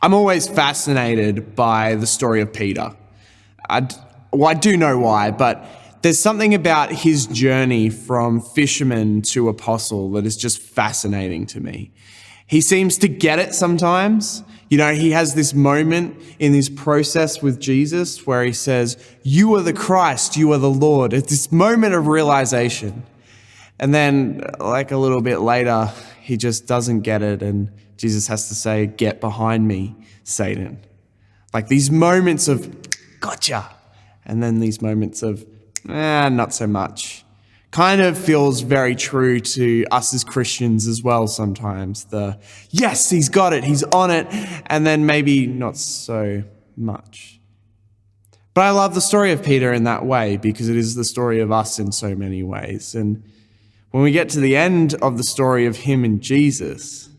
I'm always fascinated by the story of Peter. I do know why, but there's something about his journey from fisherman to apostle that is just fascinating to me. He seems to get it sometimes. You know, he has this moment in his process with Jesus where he says, "You are the Christ, you are the Lord." It's this moment of realization. And then, like a little bit later, he just doesn't get it, and Jesus has to say, "Get behind me, Satan." Like these moments of, gotcha. And then these moments of, not so much. Kind of feels very true to us as Christians as well sometimes. The, yes, he's got it, he's on it, and then maybe not so much. But I love the story of Peter in that way because it is the story of us in so many ways. And when we get to the end of the story of him and Jesus,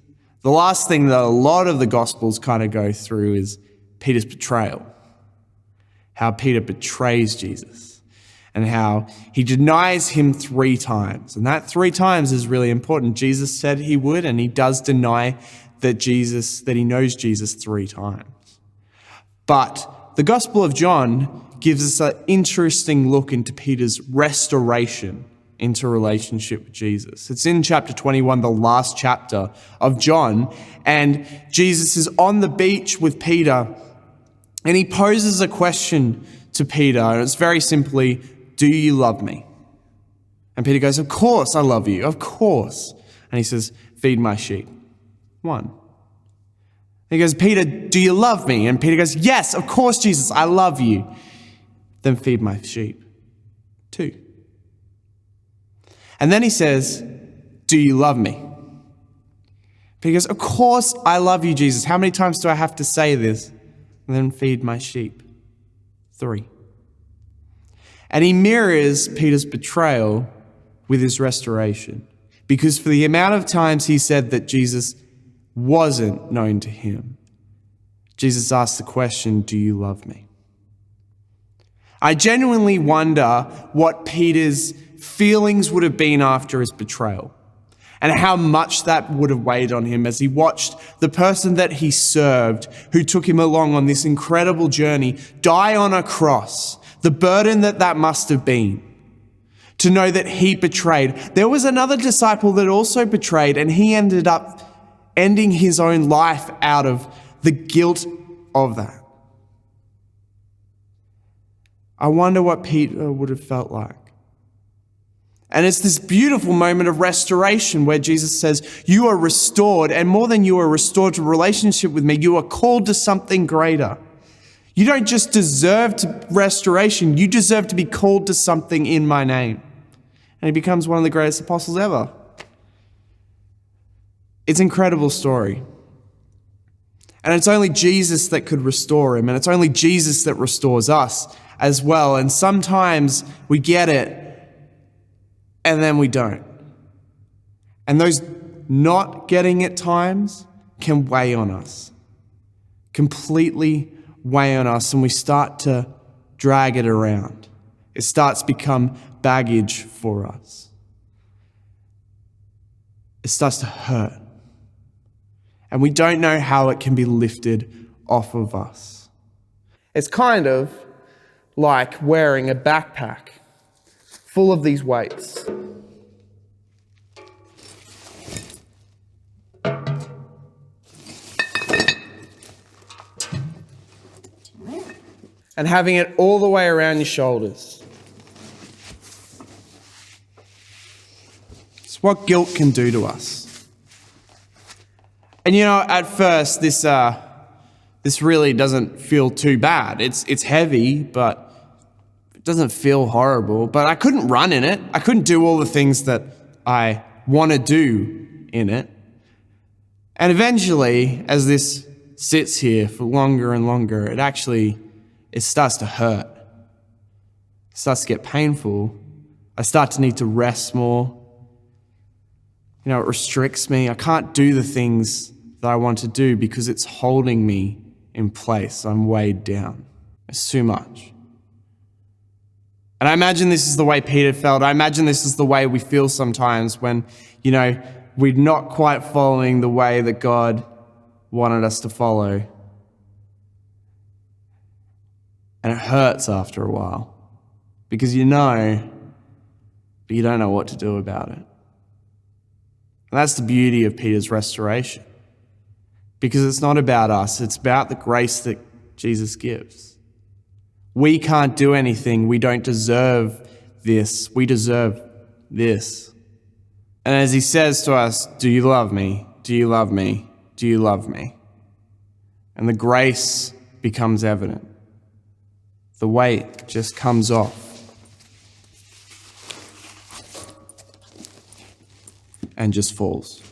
the last thing that a lot of the Gospels kind of go through is Peter's betrayal. How Peter betrays Jesus and how he denies him 3 times. And that 3 times is really important. Jesus said he would, and he does deny that he knows Jesus 3 times. But the Gospel of John gives us an interesting look into Peter's restoration into relationship with Jesus. It's in chapter 21, the last chapter of John, and Jesus is on the beach with Peter, and he poses a question to Peter, and it's very simply, "Do you love me?" And Peter goes, "Of course I love you, of course." And he says, "Feed my sheep." 1. And he goes, "Peter, do you love me?" And Peter goes, "Yes, of course, Jesus, I love you." "Then feed my sheep." 2. And then he says, "Do you love me?" Peter goes, "Of course I love you, Jesus. How many times do I have to say this?" "And then feed my sheep." 3. And he mirrors Peter's betrayal with his restoration. Because for the amount of times he said that Jesus wasn't known to him, Jesus asked the question, "Do you love me?" I genuinely wonder what Peter's feelings would have been after his betrayal, and how much that would have weighed on him as he watched the person that he served, who took him along on this incredible journey, die on a cross. The burden that must have been, to know that he betrayed. There was another disciple that also betrayed, and he ended up ending his own life out of the guilt of that. I wonder what Peter would have felt like. And it's this beautiful moment of restoration where Jesus says, "You are restored, and more than you are restored to a relationship with me, you are called to something greater. You don't just deserve restoration, you deserve to be called to something in my name." And he becomes one of the greatest apostles ever. It's an incredible story. And it's only Jesus that could restore him, and it's only Jesus that restores us as well. And sometimes we get it, and then we don't. And those not getting it times can weigh on us, completely weigh on us, and we start to drag it around. It starts to become baggage for us. It starts to hurt. And we don't know how it can be lifted off of us. It's kind of like wearing a backpack full of these weights. And having it all the way around your shoulders. It's what guilt can do to us. And you know, at first, this really doesn't feel too bad. It's heavy, but it doesn't feel horrible. But I couldn't run in it. I couldn't do all the things that I want to do in it. And eventually, as this sits here for longer and longer, it starts to hurt. It starts to get painful. I start to need to rest more. You know, it restricts me. I can't do the things that I want to do because it's holding me in place. I'm weighed down. It's too much. And I imagine this is the way Peter felt. I imagine this is the way we feel sometimes when, you know, we're not quite following the way that God wanted us to follow. And it hurts after a while. Because you know, but you don't know what to do about it. And that's the beauty of Peter's restoration. Because it's not about us, it's about the grace that Jesus gives. We can't do anything. We don't deserve this. We deserve this. And as he says to us, do you love me? Do you love me? Do you love me? And the grace becomes evident. The weight just comes off. And just falls.